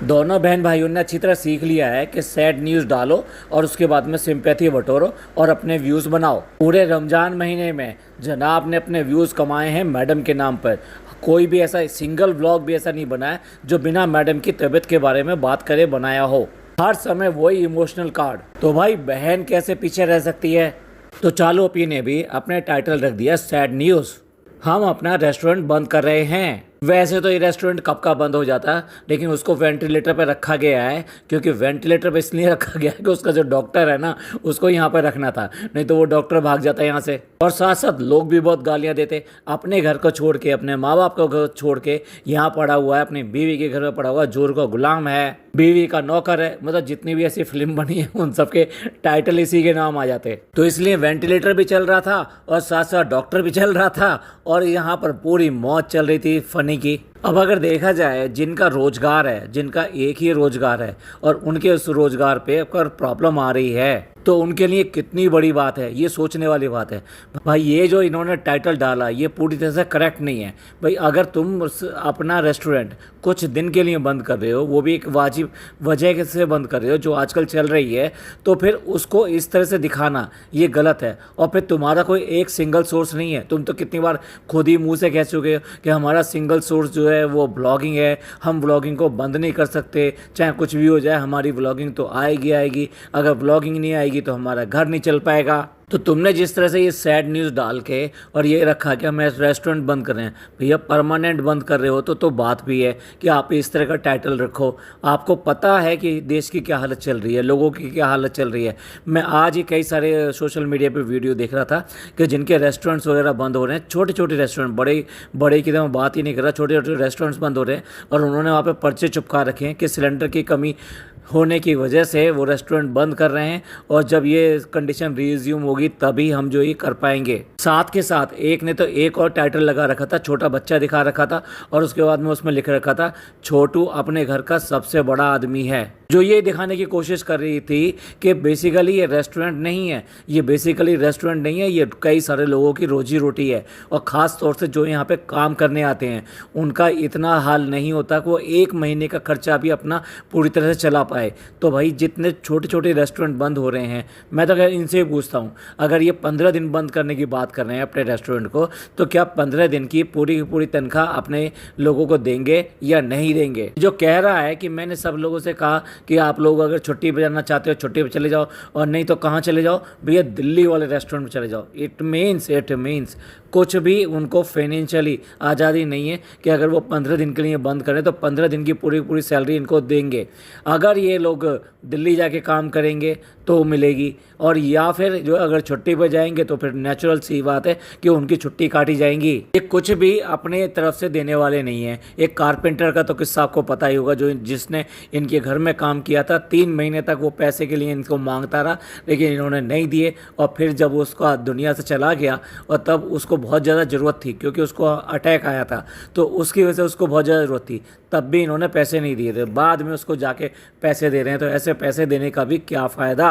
दोनों बहन भाइयों ने अच्छी तरह सीख लिया है कि सैड न्यूज़ डालो और उसके बाद में सिंपैथी बटोरो और अपने व्यूज़ बनाओ। पूरे रमज़ान महीने में जनाब ने अपने व्यूज़ कमाए हैं मैडम के नाम पर। कोई भी ऐसा सिंगल व्लॉग भी ऐसा नहीं बना है जो बिना मैडम की तबीयत के बारे में बात करे बनाया हो। हर समय वही इमोशनल कार्ड। तो भाई बहन कैसे पीछे रह सकती है। तो चालू अपी ने भी अपने टाइटल रख दिया सैड न्यूज़। हम अपना रेस्टोरेंट बंद कर रहे हैं। वैसे तो ये रेस्टोरेंट कब का बंद हो जाता, लेकिन उसको वेंटिलेटर पे रखा गया है, क्योंकि वेंटिलेटर पे इसलिए रखा गया है कि उसका जो डॉक्टर है ना उसको यहाँ पे रखना था, नहीं तो वो डॉक्टर भाग जाता है यहाँ से। और साथ साथ लोग भी बहुत गालियाँ देते, अपने घर को छोड़ के, अपने माँ बाप को घर छोड़ के यहाँ पड़ा हुआ है, अपनी बीवी के घर में पड़ा हुआ है, जोर का गुलाम है, बीवी का नौकर है। मतलब जितनी भी ऐसी फिल्म बनी है उन सबके टाइटल इसी के नाम आ जाते। तो इसलिए वेंटिलेटर भी चल रहा था और साथ साथ डॉक्टर भी चल रहा था और यहाँ पर पूरी मौज चल रही थी फनी की। अब अगर देखा जाए जिनका रोजगार है, जिनका एक ही रोजगार है और उनके उस रोजगार पे अगर प्रॉब्लम आ रही है तो उनके लिए कितनी बड़ी बात है, ये सोचने वाली बात है। भाई ये जो इन्होंने टाइटल डाला ये पूरी तरह से करेक्ट नहीं है। भाई अगर तुम अपना रेस्टोरेंट कुछ दिन के लिए बंद कर रहे हो, वो भी एक वाजिब वजह से बंद कर रहे हो जो आजकल चल रही है, तो फिर उसको इस तरह से दिखाना ये गलत है। और फिर तुम्हारा कोई एक सिंगल सोर्स नहीं है। तुम तो कितनी बार खुद ही मुंह से कह चुके हो कि हमारा सिंगल सोर्स जो है वो ब्लॉगिंग है, हम ब्लॉगिंग को बंद नहीं कर सकते, चाहे कुछ भी हो जाए हमारी ब्लॉगिंग तो आएगी आएगी, अगर ब्लॉगिंग नहीं आएगी तो हमारा घर नहीं चल पाएगा। तो तुमने जिस तरह से ये सैड न्यूज़ डाल के और ये रखा कि हम रेस्टोरेंट बंद कर रहे हैं, भैया परमानेंट बंद कर रहे हो तो बात भी है कि आप इस तरह का टाइटल रखो। आपको पता है कि देश की क्या हालत चल रही है, लोगों की क्या हालत चल रही है। मैं आज ही कई सारे सोशल मीडिया पे वीडियो देख रहा था कि जिनके रेस्टोरेंट्स वगैरह बंद हो रहे हैं, छोटे छोटे रेस्टोरेंट, बड़े बड़े की तो मैं बात ही नहीं कर रहा, छोटे छोटे रेस्टोरेंट्स बंद हो रहे हैं और उन्होंने वहाँ पर पर्चे चिपका रखे हैं कि सिलेंडर की कमी होने की वजह से वो रेस्टोरेंट बंद कर रहे हैं और जब ये कंडीशन रिज्यूम होगी तभी हम जो ये कर पाएंगे। साथ के साथ एक ने तो एक और टाइटल लगा रखा था, छोटा बच्चा दिखा रखा था और उसके बाद में उसमें लिख रखा था छोटू अपने घर का सबसे बड़ा आदमी है, जो ये दिखाने की कोशिश कर रही थी कि बेसिकली ये रेस्टोरेंट नहीं है, ये बेसिकली रेस्टोरेंट नहीं है, ये कई सारे लोगों की रोजी रोटी है। और ख़ास तौर से जो यहाँ पे काम करने आते हैं उनका इतना हाल नहीं होता कि वो एक महीने का खर्चा भी अपना पूरी तरह से चला पाए। तो भाई जितने छोटे छोटे रेस्टोरेंट बंद हो रहे हैं, मैं तो अगर इनसे पूछता हूँ, अगर ये 15 दिन बंद करने की बात कर रहे हैं अपने रेस्टोरेंट को, तो क्या 15 दिन की पूरी तनख्वाह अपने लोगों को देंगे या नहीं देंगे। जो कह रहा है कि मैंने सब लोगों से कहा कि आप लोग अगर छुट्टी पे जाना चाहते हो छुट्टी पे चले जाओ और नहीं तो कहाँ चले जाओ, भैया दिल्ली वाले रेस्टोरेंट में चले जाओ। इट मीन्स कुछ भी उनको फाइनेंशियली आज़ादी नहीं है कि अगर वो 15 दिन के लिए बंद करें तो 15 दिन की पूरी सैलरी इनको देंगे। अगर ये लोग दिल्ली जाके काम करेंगे तो मिलेगी, और या फिर जो अगर छुट्टी पर जाएंगे तो फिर नेचुरल सी बात है कि उनकी छुट्टी काटी जाएंगी। ये कुछ भी अपने तरफ से देने वाले नहीं है। एक कारपेंटर का तो किस्सा आपको पता ही होगा, जो जिसने इनके घर में काम किया था, 3 महीने तक वो पैसे के लिए इनको मांगता रहा लेकिन इन्होंने नहीं दिए। और फिर जब उसका दुनिया से चला गया और तब उसको बहुत ज़्यादा ज़रूरत थी क्योंकि उसको अटैक आया था, तो उसकी वजह से उसको बहुत ज़्यादा ज़रूरत थी, तब भी इन्होंने पैसे नहीं दिए थे। बाद में उसको जाके पैसे दे रहे हैं, तो ऐसे पैसे देने का भी क्या फ़ायदा।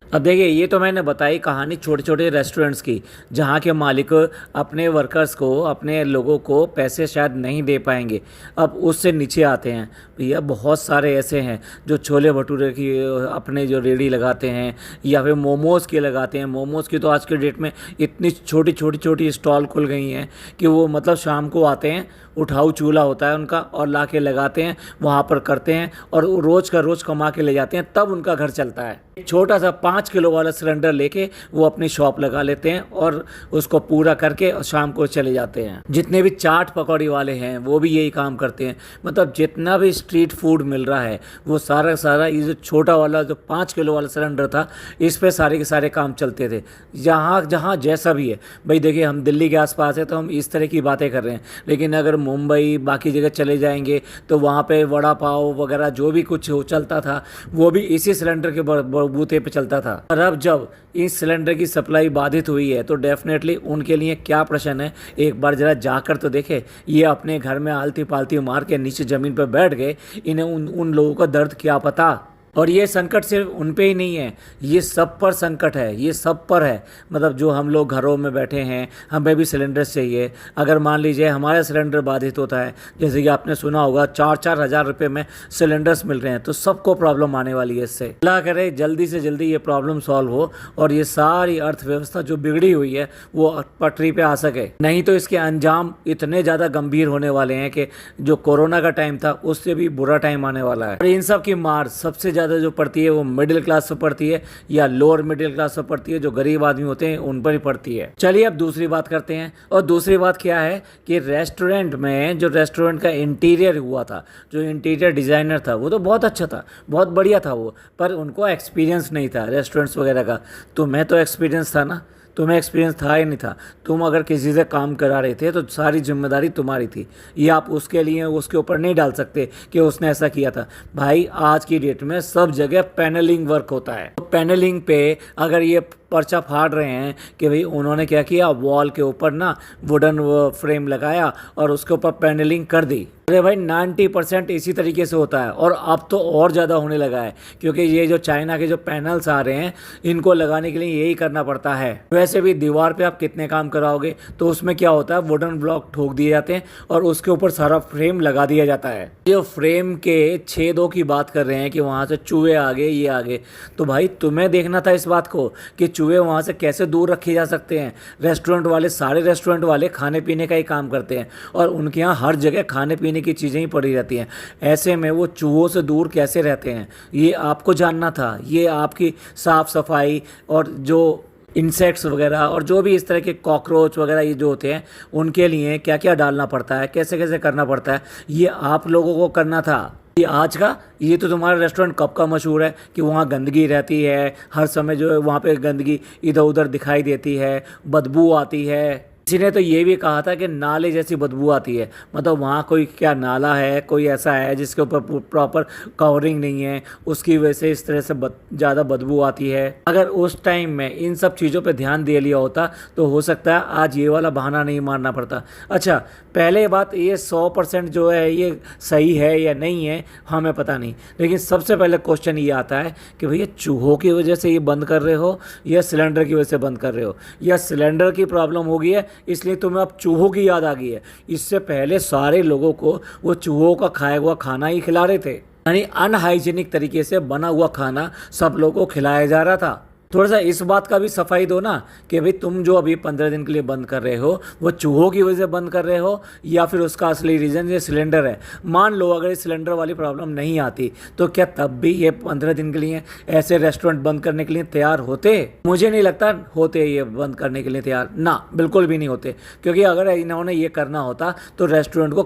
अब देखिए, ये तो मैंने बताई कहानी छोटे छोटे रेस्टोरेंट्स की, जहाँ के मालिक अपने वर्कर्स को, अपने लोगों को पैसे शायद नहीं दे पाएंगे। अब उससे नीचे आते हैं भैया, बहुत सारे ऐसे हैं जो छोले भटूरे की अपने जो रेडी लगाते हैं या फिर मोमोज़ की लगाते हैं। मोमोज़ की तो आज के डेट में इतनी छोटी स्टॉल खुल गई हैं कि वो मतलब शाम को आते हैं, उठाऊ चूल्हा होता है उनका और ला के लगाते हैं, वहाँ पर करते हैं और रोज़ का रोज़ कमा के ले जाते हैं, तब उनका घर चलता है। छोटा सा 5 किलो वाला सिलेंडर लेके वो अपनी शॉप लगा लेते हैं और उसको पूरा करके शाम को चले जाते हैं। जितने भी चाट पकौड़ी वाले हैं वो भी यही काम करते हैं। मतलब जितना भी स्ट्रीट फूड मिल रहा है वो सारा ये जो छोटा वाला जो 5 किलो वाला सिलेंडर था, इस पे सारे के सारे काम चलते थे। जहाँ जैसा भी है भाई, देखिए हम दिल्ली के आसपास है तो हम इस तरह की बातें कर रहे हैं, लेकिन अगर मुंबई बाकी जगह चले जाएंगे तो वहाँ पे वड़ा पाव वगैरह जो भी कुछ चलता था वो भी इसी सिलेंडर के बूते पे चलता था। और अब जब इस सिलेंडर की सप्लाई बाधित हुई है तो डेफिनेटली उनके लिए क्या प्रश्न है, एक बार जरा जाकर तो देखे। ये अपने घर में आलती पालती मार के नीचे ज़मीन पर बैठ गए, इन्हें उन लोगों का दर्द क्या पता। और ये संकट सिर्फ उन पे ही नहीं है, ये सब पर संकट है, ये सब पर है। मतलब जो हम लोग घरों में बैठे हैं, हमें भी सिलेंडर चाहिए। अगर मान लीजिए हमारा सिलेंडर बाधित होता है, जैसे कि आपने सुना होगा 4-4 हज़ार रुपये में सिलेंडर्स मिल रहे हैं, तो सबको प्रॉब्लम आने वाली है इससे। अल्लाह करे जल्दी से जल्दी ये प्रॉब्लम सॉल्व हो और ये सारी अर्थव्यवस्था जो बिगड़ी हुई है वो पटरी पे आ सके। नहीं तो इसके अंजाम इतने ज़्यादा गंभीर होने वाले हैं कि जो कोरोना का टाइम था उससे भी बुरा टाइम आने वाला है। और इन सब की मार सबसे ज़्यादा जो पड़ती है वो मिडिल क्लास पर पड़ती है या लोअर मिडिल क्लास पर पड़ती है, जो गरीब आदमी होते हैं उन पर ही पड़ती है। चलिए अब दूसरी बात करते हैं। और दूसरी बात क्या है कि रेस्टोरेंट में जो रेस्टोरेंट का इंटीरियर हुआ था, जो इंटीरियर डिज़ाइनर था वो तो बहुत अच्छा था, बहुत बढ़िया था वो, पर उनको एक्सपीरियंस नहीं था रेस्टोरेंट्स वगैरह का। तुम्हें तो एक्सपीरियंस था ना, तुम्हें एक्सपीरियंस था ही नहीं था। तुम अगर किसी से काम करा रहे थे तो सारी जिम्मेदारी तुम्हारी थी, ये आप उसके लिए उसके ऊपर नहीं डाल सकते कि उसने ऐसा किया था। भाई आज की डेट में सब जगह पैनलिंग वर्क होता है, तो पैनलिंग पे अगर ये पर्चा फाड़ रहे हैं कि भाई उन्होंने क्या किया, वॉल के ऊपर ना वुडन फ्रेम लगाया और उसके ऊपर पैनलिंग कर दी। अरे भाई 90% इसी तरीके से होता है और अब तो और ज़्यादा होने लगा है, क्योंकि ये जो चाइना के जो पैनल्स आ रहे हैं इनको लगाने के लिए यही करना पड़ता है। वैसे भी दीवार पे आप कितने काम कराओगे, तो उसमें क्या होता है वुडन ब्लॉक ठोक दिए जाते हैं और उसके ऊपर सारा फ्रेम लगा दिया जाता है। जो फ्रेम के छेदों की बात कर रहे हैं कि वहाँ से चूहे आ गए, ये आ गए, तो भाई तुम्हें देखना था इस बात को कि चूहे वहाँ से कैसे दूर रखे जा सकते हैं। रेस्टोरेंट वाले, सारे रेस्टोरेंट वाले खाने पीने का ही काम करते हैं और उनके यहाँ हर जगह खाने पीने की चीज़ें ही पड़ी रहती हैं। ऐसे में वो चूहों से दूर कैसे रहते हैं, ये आपको जानना था। ये आपकी साफ़ सफाई और जो इंसेक्ट्स वगैरह और जो भी इस तरह के कॉकरोच वगैरह ये जो होते हैं उनके लिए क्या क्या डालना पड़ता है, कैसे कैसे करना पड़ता है, ये आप लोगों को करना था। ये आज का, ये तो तुम्हारा रेस्टोरेंट कब का मशहूर है कि वहाँ गंदगी रहती है, हर समय जो है वहाँ पे गंदगी इधर उधर दिखाई देती है, बदबू आती है। किसी ने तो ये भी कहा था कि नाले जैसी बदबू आती है। मतलब वहाँ कोई क्या नाला है, कोई ऐसा है जिसके ऊपर प्रॉपर कवरिंग नहीं है, उसकी वजह से इस तरह से ज़्यादा बदबू आती है। अगर उस टाइम में इन सब चीज़ों पे ध्यान दे लिया होता तो हो सकता है आज ये वाला बहाना नहीं मारना पड़ता। अच्छा, पहले बात ये 100% जो है ये सही है या नहीं है हमें पता नहीं, लेकिन सबसे पहले क्वेश्चन ये आता है कि भैया चूहों की वजह से ये बंद कर रहे हो या सिलेंडर की वजह से बंद कर रहे हो, या सिलेंडर की प्रॉब्लम हो गई है इसलिए तुम्हें अब चूहों की याद आ गई है। इससे पहले सारे लोगों को वो चूहों का खाया हुआ खाना ही खिला रहे थे, यानी अनहाइजीनिक तरीके से बना हुआ खाना सब लोगों को खिलाया जा रहा था। थोड़ा सा इस बात का भी सफाई दो ना कि भाई तुम जो अभी 15 दिन के लिए बंद कर रहे हो वो चूहों की वजह से बंद कर रहे हो या फिर उसका असली रीज़न ये सिलेंडर है। मान लो अगर इस सिलेंडर वाली प्रॉब्लम नहीं आती तो क्या तब भी ये 15 दिन के लिए ऐसे रेस्टोरेंट बंद करने के लिए तैयार होते? मुझे नहीं लगता होते ये बंद करने के लिए तैयार, ना बिल्कुल भी नहीं होते। क्योंकि अगर इन्होंने ये करना होता तो रेस्टोरेंट को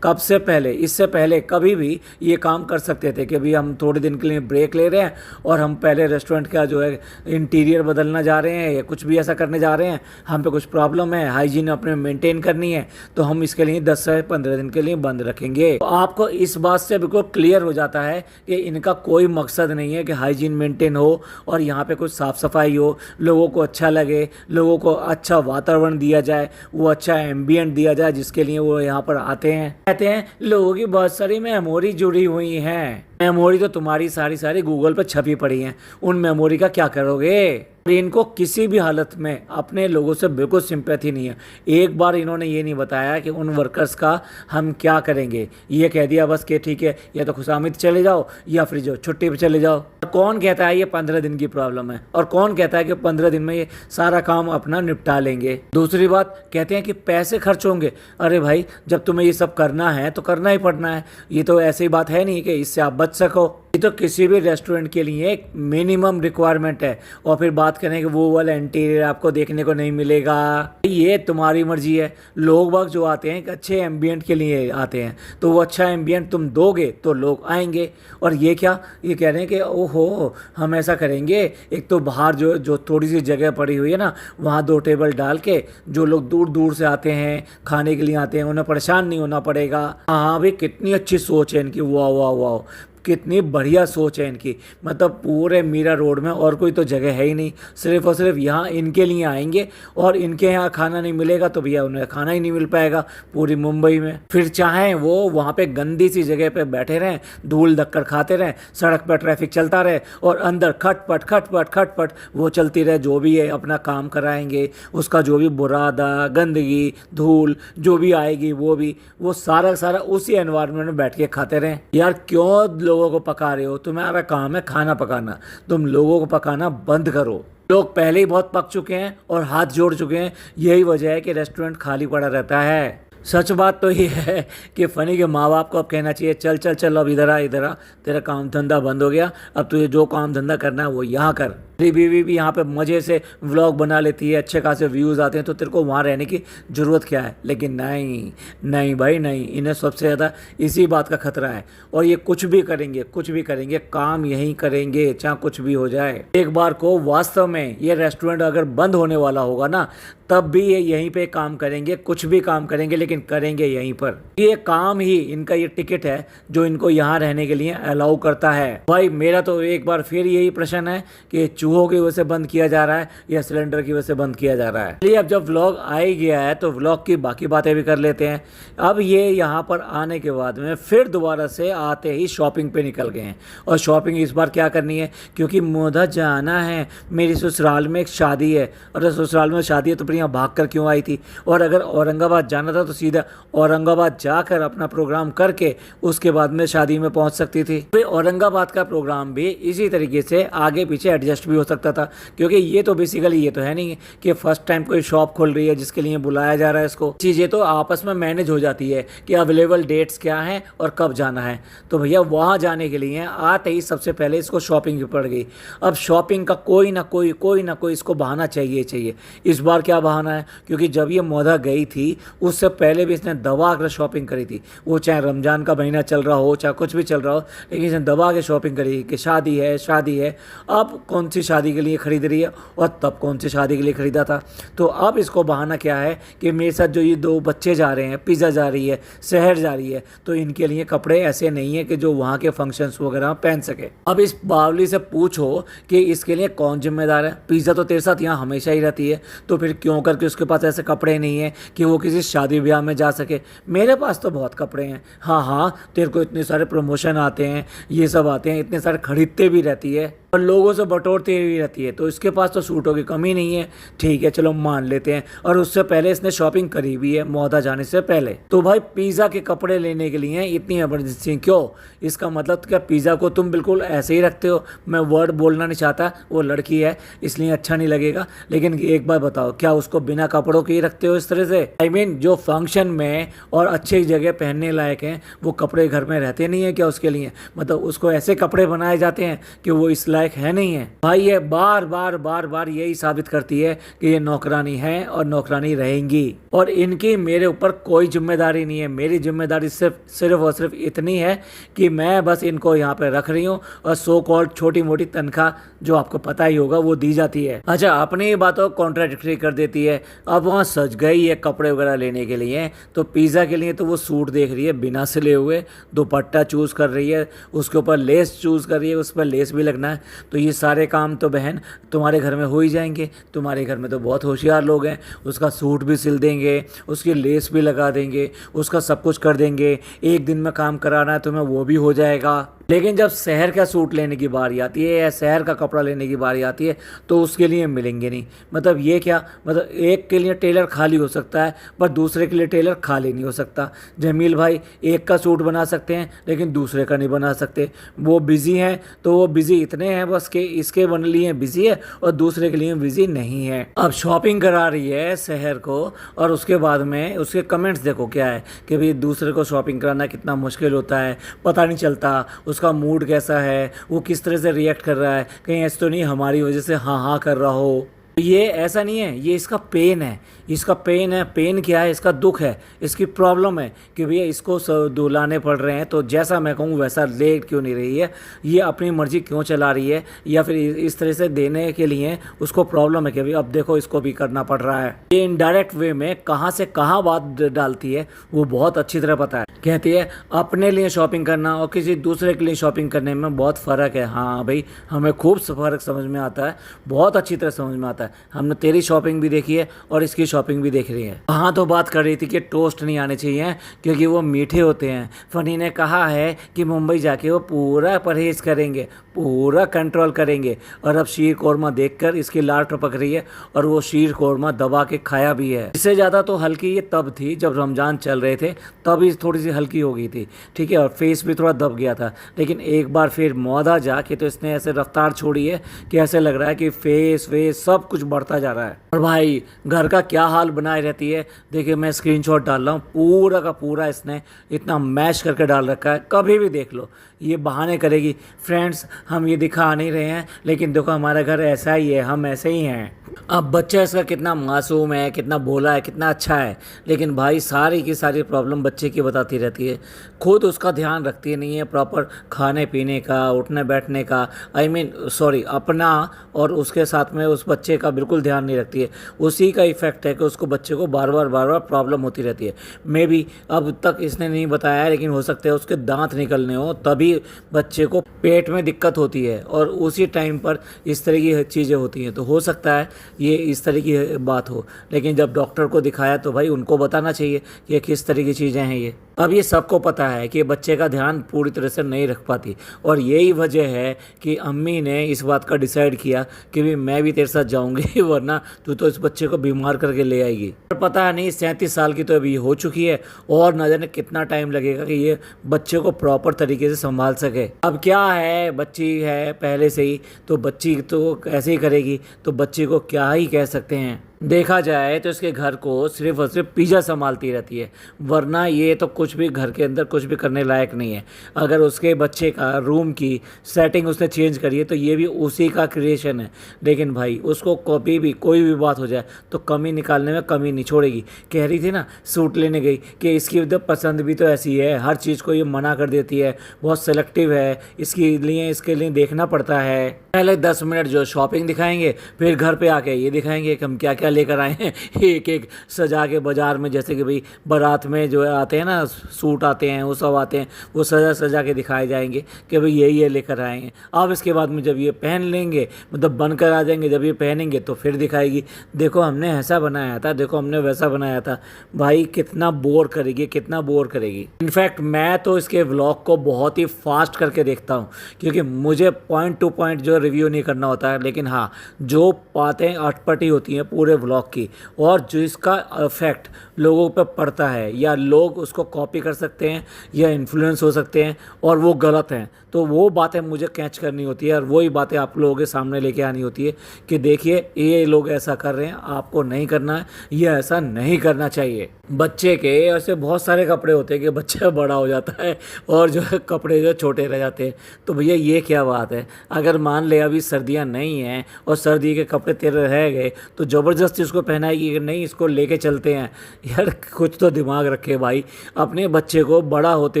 कब से पहले, इससे पहले कभी भी ये काम कर सकते थे कि भाई हम थोड़े दिन के लिए ब्रेक ले रहे हैं और हम पहले रेस्टोरेंट का जो है इंटीरियर बदलना जा रहे हैं या कुछ भी ऐसा करने जा रहे हैं, हम पे कुछ प्रॉब्लम है, हाइजीन अपने मेंटेन करनी है, तो हम इसके लिए 10 से 15 दिन के लिए बंद रखेंगे। तो आपको इस बात से बिल्कुल क्लियर हो जाता है कि इनका कोई मकसद नहीं है कि हाइजीन मेंटेन हो और यहाँ पे कुछ साफ़ सफाई हो, लोगों को अच्छा लगे, लोगों को अच्छा वातावरण दिया जाए, वो अच्छा एम्बियंट दिया जाए जिसके लिए वो यहाँ पर आते हैं। कहते हैं लोगों की बहुत सारी मेमोरी जुड़ी हुई हैं। मेमोरी तो तुम्हारी सारी गूगल पर छपी पड़ी हैं, उन मेमोरी का क्या करोगे? इनको किसी भी हालत में अपने लोगों से बिल्कुल सिंपैथी नहीं है। एक बार इन्होंने ये नहीं बताया कि उन वर्कर्स का हम क्या करेंगे, ये कह दिया बस कि ठीक है या तो खुशामद चले जाओ या फिर जो छुट्टी पे चले जाओ। कौन कहता है ये 15 दिन की प्रॉब्लम है और कौन कहता है कि 15 दिन में ये सारा काम अपना निपटा लेंगे? दूसरी बात कहते हैं कि पैसे खर्च होंगे। अरे भाई जब तुम्हें ये सब करना है तो करना ही पड़ना है, ये तो ऐसी बात है नहीं कि इससे आप बच सको। ये तो किसी भी रेस्टोरेंट के लिए एक मिनिमम रिक्वायरमेंट है। और फिर बात करें कि वो वाला इंटीरियर आपको देखने को नहीं मिलेगा, ये तुम्हारी मर्जी है। लोग बाग जो आते हैं एक अच्छे एम्बियंट के लिए आते हैं, तो वो अच्छा एम्बियंट तुम दोगे तो लोग आएंगे। और ये क्या, ये कह रहे हैं कि ओहो हम ऐसा करेंगे, एक तो बाहर जो थोड़ी सी जगह पड़ी हुई है ना वहाँ 2 टेबल डाल के जो लोग दूर दूर से आते हैं खाने के लिए आते हैं उन्हें परेशान नहीं होना पड़ेगा। हाँ भाई कितनी अच्छी सोच है इनकी, वाह वाह वाह, कितनी बढ़िया सोच है इनकी। मतलब पूरे मीरा रोड में और कोई तो जगह है ही नहीं, सिर्फ और सिर्फ यहाँ इनके लिए आएंगे, और इनके यहाँ खाना नहीं मिलेगा तो भैया उन्हें खाना ही नहीं मिल पाएगा पूरी मुंबई में। फिर चाहे वो वहाँ पे गंदी सी जगह पे बैठे रहें, धूल धक्कर खाते रहें, सड़क पर ट्रैफिक चलता रहे और अंदर खटपट खटपट खटपट वो चलती रहे, जो भी है अपना काम कराएंगे, उसका जो भी बुरादा गंदगी धूल जो भी आएगी वो सारा सारा उसी एनवायरनमेंट में बैठ के खाते रहें। यार क्यों लोगों को पका रहे हो? तुम्हारा काम है खाना पकाना, तुम लोगों को पकाना बंद करो। लोग पहले ही बहुत पक चुके हैं और हाथ जोड़ चुके हैं, यही वजह है कि रेस्टोरेंट खाली पड़ा रहता है। सच बात तो ये है कि फनी के माँ बाप को अब कहना चाहिए चल चल चल अब इधर आ, तेरा काम धंधा बंद हो गया, अब तुझे जो काम धंधा करना है वो यहाँ कर। तेरी बीवी भी यहाँ पे मज़े से व्लॉग बना लेती है, अच्छे खासे व्यूज़ आते हैं, तो तेरे को वहाँ रहने की ज़रूरत क्या है? लेकिन नहीं नहीं भाई नहीं, इन्हें सबसे ज़्यादा इसी बात का खतरा है। और ये कुछ भी करेंगे काम यहीं करेंगे, चाहे कुछ भी हो जाए। एक बार को वास्तव में ये रेस्टोरेंट अगर बंद होने वाला होगा ना, तब भी ये यहीं पे काम करेंगे, कुछ भी काम करेंगे, लेकिन करेंगे यहीं पर। ये काम ही इनका ये टिकट है जो इनको यहाँ रहने के लिए अलाउ करता है। भाई मेरा तो एक बार फिर यही प्रश्न है कि चूहों की वजह से बंद किया जा रहा है या सिलेंडर की वजह से बंद किया जा रहा है। चलिए अब जब व्लॉग आ ही गया है तो व्लॉग की बाकी बातें भी कर लेते हैं। अब ये यहाँ पर आने के बाद में फिर दोबारा से आते ही शॉपिंग पे निकल गए हैं। और शॉपिंग इस बार क्या करनी है, क्योंकि मोदा जाना है, मेरी ससुराल में एक शादी है। और ससुराल में शादी है तो प्रिया भाग कर क्यों आई थी? और अगर औरंगाबाद जाना था तो सीधा औरंगाबाद जाकर अपना प्रोग्राम करके उसके बाद में शादी में पहुंच सकती थी। फिर औरंगाबाद का प्रोग्राम भी इसी तरीके से आगे पीछे एडजस्ट भी हो सकता था, क्योंकि ये तो बेसिकली ये तो है नहीं कि फर्स्ट टाइम कोई शॉप खोल रही है जिसके लिए बुलाया जा रहा है इसको। चीज़ें तो आपस में मैनेज हो जाती है कि अवेलेबल डेट्स क्या हैं और कब जाना है। तो भैया वहाँ जाने के लिए आते ही सबसे पहले इसको शॉपिंग भी पड़ गई। अब शॉपिंग का कोई ना कोई इसको बहाना चाहिए। इस बार क्या बहाना है, क्योंकि जब ये मोदा गई थी उससे पहले भी इसने दबा कर शॉपिंग करी थी। वो चाहे रमज़ान का महीना चल रहा हो चाहे कुछ भी चल रहा हो, लेकिन इसने दबा के शॉपिंग करी कि शादी है। अब कौन सी शादी के लिए खरीद रही है और तब कौन सी शादी के लिए खरीदा था। तो अब इसको बहाना क्या है कि मेरे साथ जो ये 2 बच्चे जा रहे हैं, पिज़्ज़ा जा रही है, शहर जा रही है, तो इनके लिए कपड़े ऐसे नहीं है कि जो वहाँ के फंक्शंस वगैरह पहन सके। अब इस बावली से पूछो कि इसके लिए कौन जिम्मेदार है? पिज़्ज़ा तो तेरे साथ यहाँ हमेशा ही रहती है, तो फिर क्यों करके उसके पास ऐसे कपड़े नहीं है कि वो किसी शादी ब्याह में जा सके? मेरे पास तो बहुत कपड़े हैं। हाँ तेरे को इतने सारे प्रमोशन आते हैं, ये सब आते हैं, इतने सारे खरीदते भी रहती है और लोगों से बटोरती भी रहती है, तो इसके पास तो सूटों की कमी नहीं है। ठीक है चलो मान लेते हैं। और उससे पहले इसने शॉपिंग करी भी है मोदा जाने से पहले। तो भाई पिज़्ज़ा के कपड़े लेने के लिए इतनी इमरजेंसी क्यों? इसका मतलब क्या पिज़्ज़ा को तुम बिल्कुल ऐसे ही रखते हो? मैं वर्ड बोलना नहीं चाहता, वो लड़की है इसलिए अच्छा नहीं लगेगा, लेकिन एक बार बताओ क्या उसको बिना कपड़ों के ही रखते हो इस तरह से? आई मीन जो फंक्शन में और अच्छी जगह पहनने लायक हैं वो कपड़े घर में रहते नहीं है क्या उसके लिए? मतलब उसको ऐसे कपड़े बनाए जाते हैं कि वो इस लायक है नहीं है। भाई ये बार बार यही साबित करती है कि ये नौकरानी है और नौकरानी रहेंगी, और इनकी मेरे ऊपर कोई जिम्मेदारी नहीं है। मेरी जिम्मेदारी सिर्फ और सिर्फ इतनी है कि मैं बस इनको यहाँ पे रख रही हूँ और सो कॉल्ड छोटी मोटी तनख्वाह जो आपको पता ही होगा वो दी जाती है। अच्छा अपनी ही बातों को कॉन्ट्राडिक्टरी कर देती है। अब वहाँ सज गई है कपड़े वगैरह लेने के लिए, तो पिज़्ज़ा के लिए तो वो सूट देख रही है बिना सिले हुए, दुपट्टा चूज़ कर रही है, उसके ऊपर लेस चूज़ कर रही है, उस पर लेस भी लगना है। तो ये सारे काम तो बहन तुम्हारे घर में हो ही जाएंगे। तुम्हारे घर में तो बहुत होशियार लोग हैं, उसका सूट भी सिल देंगे, उसकी लेस भी लगा देंगे, उसका सब कुछ कर देंगे। एक दिन में काम कराना है तुम्हें वो भी हो जाएगा। लेकिन जब शहर का सूट लेने की बारी आती है या शहर का कपड़ा लेने की बारी आती है तो उसके लिए मिलेंगे नहीं। मतलब ये क्या, मतलब एक के लिए टेलर खाली हो सकता है पर दूसरे के लिए टेलर खाली नहीं हो सकता। जमील भाई एक का सूट बना सकते हैं लेकिन दूसरे का नहीं बना सकते। वो बिज़ी हैं तो वो बिज़ी इतने हैं बस के इसके बन लिए बिज़ी है और दूसरे के लिए बिज़ी नहीं है। अब शॉपिंग करा रही है शहर को और उसके बाद में उसके कमेंट्स देखो क्या है कि भाई दूसरे को शॉपिंग कराना कितना मुश्किल होता है, पता नहीं चलता उसका मूड कैसा है, वो किस तरह से रिएक्ट कर रहा है, कहीं ऐसा तो नहीं हमारी वजह से हाँ कर रहा हो। ये ऐसा नहीं है, ये इसका पेन है, इसका पेन है। पेन क्या है? इसका दुख है, इसकी प्रॉब्लम है कि भैया इसको दुलाने पड़ रहे हैं, तो जैसा मैं कहूँ वैसा ले क्यों नहीं रही है, ये अपनी मर्जी क्यों चला रही है, या फिर इस तरह से देने के लिए उसको प्रॉब्लम है कि भाई अब देखो इसको भी करना पड़ रहा है। ये इनडायरेक्ट वे में कहाँ से कहाँ बात डालती है वो बहुत अच्छी तरह पता है। कहती है अपने लिए शॉपिंग करना और किसी दूसरे के लिए शॉपिंग करने में बहुत फ़र्क है। हाँ भाई, हमें खूब फ़र्क समझ में आता है, बहुत अच्छी तरह समझ में आता है। हमने तेरी शॉपिंग भी देखी है और इसकी शॉपिंग भी देख रही है। हाँ, तो बात कर रही थी कि टोस्ट नहीं आने चाहिए क्योंकि वो मीठे होते हैं। फनी ने कहा है कि मुंबई जाके वो पूरा परहेज करेंगे, पूरा कंट्रोल करेंगे। और अब शीर कौरमा देखकर इसकी लार टपक रही है और वो शीर कौरमा दबा के खाया भी है। इससे ज़्यादा तो हल्की ये तब थी जब रमज़ान चल रहे थे, तब ही थोड़ी सी हल्की हो गई थी, ठीक है, और फेस भी थोड़ा दब गया था। लेकिन एक बार फिर मौदा जाके तो इसने ऐसे रफ्तार छोड़ी है कि ऐसे लग रहा है कि फेस सब कुछ बढ़ता जा रहा है। और भाई घर का क्या हाल बनाए रहती है, देखिए मैं स्क्रीनशॉट डाल रहा हूँ, पूरा का पूरा इसने इतना मैश करके डाल रखा है। कभी भी देख लो ये बहाने करेगी, फ्रेंड्स हम ये दिखा नहीं रहे हैं लेकिन देखो हमारा घर ऐसा ही है, हम ऐसे ही हैं। अब बच्चा इसका कितना मासूम है, कितना भोला है, कितना अच्छा है, लेकिन भाई सारी की सारी प्रॉब्लम बच्चे की बताती रहती है। खुद उसका ध्यान रखती नहीं है प्रॉपर खाने पीने का, उठने बैठने का, सॉरी अपना और उसके साथ में उस बच्चे का बिल्कुल ध्यान नहीं रखती है। उसी का इफेक्ट है कि उसको बच्चे को बार बार प्रॉब्लम होती रहती है। मे बी अब तक इसने नहीं बताया है, लेकिन हो सकता है उसके दांत निकलने हो तभी बच्चे को पेट में दिक्कत होती है और उसी टाइम पर इस तरह की चीज़ें होती हैं। तो हो सकता है ये इस तरह की बात हो, लेकिन जब डॉक्टर को दिखाया तो भाई उनको बताना चाहिए कि किस तरह की चीज़ें हैं ये। अब ये सबको पता है कि बच्चे का ध्यान पूरी तरह से नहीं रख पाती और यही वजह है कि अम्मी ने इस बात का डिसाइड किया कि भी मैं भी तेरे साथ जाऊंगी वरना तू तो इस बच्चे को बीमार करके ले आएगी। पर पता नहीं 37 साल की तो अभी हो चुकी है और न जाने कितना टाइम लगेगा कि ये बच्चे को प्रॉपर तरीके से संभाल सके। अब क्या है, बच्ची है पहले से ही, तो बच्ची तो ऐसे ही करेगी, तो बच्चे को क्या ही कह सकते हैं। देखा जाए तो इसके घर को सिर्फ और सिर्फ पिज़्ज़ा संभालती रहती है, वरना ये तो कुछ भी घर के अंदर कुछ भी करने लायक नहीं है। अगर उसके बच्चे का रूम की सेटिंग उसने चेंज करी है तो ये भी उसी का क्रिएशन है। लेकिन भाई उसको कभी भी कोई भी बात हो जाए तो कमी निकालने में कमी नहीं छोड़ेगी। कह रही थी ना सूट लेने गई कि इसकी तो पसंद भी तो ऐसी है, हर चीज़ को ये मना कर देती है, बहुत सेलेक्टिव है, इसके लिए देखना पड़ता है। पहले 10 मिनट जो शॉपिंग दिखाएंगे, फिर घर पे आके ये दिखाएंगे कि हम क्या क्या लेकर आए हैं एक एक सजा के बाजार में। जैसे कि भाई बारात में जो आते हैं ना सूट आते हैं, वो सब आते हैं, वो सजा सजा के दिखाए जाएंगे कि भाई ये लेकर आए हैं। अब इसके बाद में जब ये पहन लेंगे, मतलब बनकर आ जाएंगे, जब ये पहनेंगे तो फिर दिखाएगी देखो हमने ऐसा बनाया था, देखो हमने वैसा बनाया था। भाई कितना बोर करेगी, कितना बोर करेगी। इनफैक्ट मैं तो इसके व्लॉग को बहुत ही फास्ट करके देखता हूँ क्योंकि मुझे पॉइंट टू पॉइंट जो रिव्यू नहीं करना होता है, लेकिन हाँ जो बातें अटपटी होती हैं पूरे व्लॉग की और जो इसका इफेक्ट लोगों पर पड़ता है या लोग उसको कॉपी कर सकते हैं या इन्फ्लुएंस हो सकते हैं और वो गलत हैं, तो वो बातें मुझे कैच करनी होती है और वही बातें आप लोगों के सामने लेके आनी होती है कि देखिए ये लोग ऐसा कर रहे हैं, आपको नहीं करना है, ये ऐसा नहीं करना चाहिए। बच्चे के ऐसे बहुत सारे कपड़े होते हैं कि बच्चा बड़ा हो जाता है और जो है कपड़े जो छोटे रह जाते हैं। तो भैया ये क्या बात है, अगर मान ले अभी सर्दियाँ नहीं हैं और सर्दी के कपड़े तेरे रह गए तो ज़बरदस्ती उसको पहनाएगी कि नहीं इसको लेके चलते हैं। यार कुछ तो दिमाग रखे भाई, अपने बच्चे को बड़ा होते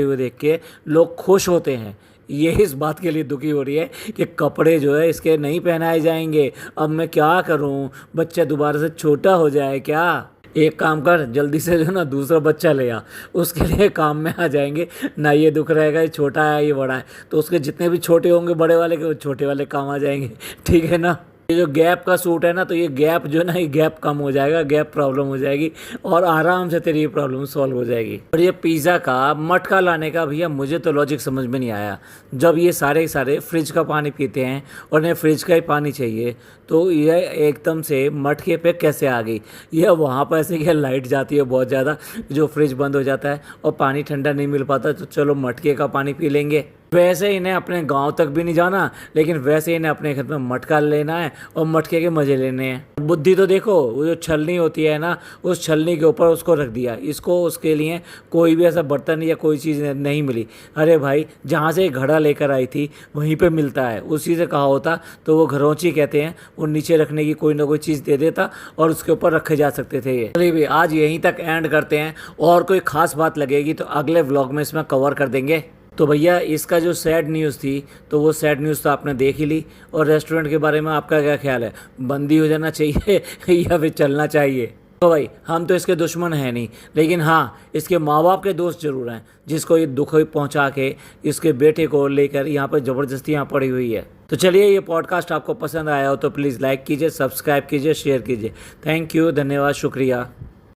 हुए देख के लोग खुश होते हैं, ये इस बात के लिए दुखी हो रही है कि कपड़े जो है इसके नहीं पहनाए जाएंगे। अब मैं क्या करूं, बच्चा दोबारा से छोटा हो जाए क्या। एक काम कर, जल्दी से जो ना दूसरा बच्चा ले आ, उसके लिए काम में आ जाएंगे ना। ये दुख रहेगा ये छोटा है ये बड़ा है, तो उसके जितने भी छोटे होंगे बड़े वाले के, वो छोटे वाले काम आ जाएंगे, ठीक है ना। ये जो गैप का सूट है ना, तो ये गैप जो ना, ये गैप कम हो जाएगा, गैप प्रॉब्लम हो जाएगी और आराम से तेरी ये प्रॉब्लम सॉल्व हो जाएगी। और ये पिज़्ज़ा का मटका लाने का भैया मुझे तो लॉजिक समझ में नहीं आया। जब ये सारे फ्रिज का पानी पीते हैं और इन्हें फ्रिज का ही पानी चाहिए, तो ये एकदम से मटके पे कैसे आ गई। यह वहाँ पर ऐसे क्या लाइट जाती है बहुत ज़्यादा, जो फ्रिज बंद हो जाता है और पानी ठंडा नहीं मिल पाता, तो चलो मटके का पानी पी लेंगे। वैसे इन्हें अपने गांव तक भी नहीं जाना, लेकिन वैसे इन्हें अपने घर में मटका लेना है और मटके के मजे लेने हैं। बुद्धि तो देखो, वो जो छलनी होती है ना, उस छलनी के ऊपर उसको रख दिया। इसको उसके लिए कोई भी ऐसा बर्तन या कोई चीज़ नहीं मिली। अरे भाई, जहाँ से घड़ा लेकर आई थी वहीं पे मिलता है। उसी से कहा होता तो वो घरौंची कहते हैं, वो नीचे रखने की कोई ना कोई चीज़ दे देता और उसके ऊपर रखे जा सकते थे ये। चलिए भाई, आज यहीं तक एंड करते हैं, और कोई खास बात लगेगी तो अगले व्लॉग में इसमें कवर कर देंगे। तो भैया, इसका जो सैड न्यूज़ थी, तो वो सैड न्यूज़ तो आपने देख ही ली। और रेस्टोरेंट के बारे में आपका क्या ख्याल है, बंदी हो जाना चाहिए या फिर चलना चाहिए? तो भाई, हम तो इसके दुश्मन हैं नहीं, लेकिन हाँ, इसके माँ बाप के दोस्त जरूर हैं, जिसको ये दुख पहुंचा के इसके बेटे को लेकर यहाँ पर ज़बरदस्ती यहाँ पड़ी हुई है। तो चलिए, ये पॉडकास्ट आपको पसंद आया हो तो प्लीज़ लाइक कीजिए, सब्सक्राइब कीजिए, शेयर कीजिए। थैंक यू, धन्यवाद, शुक्रिया।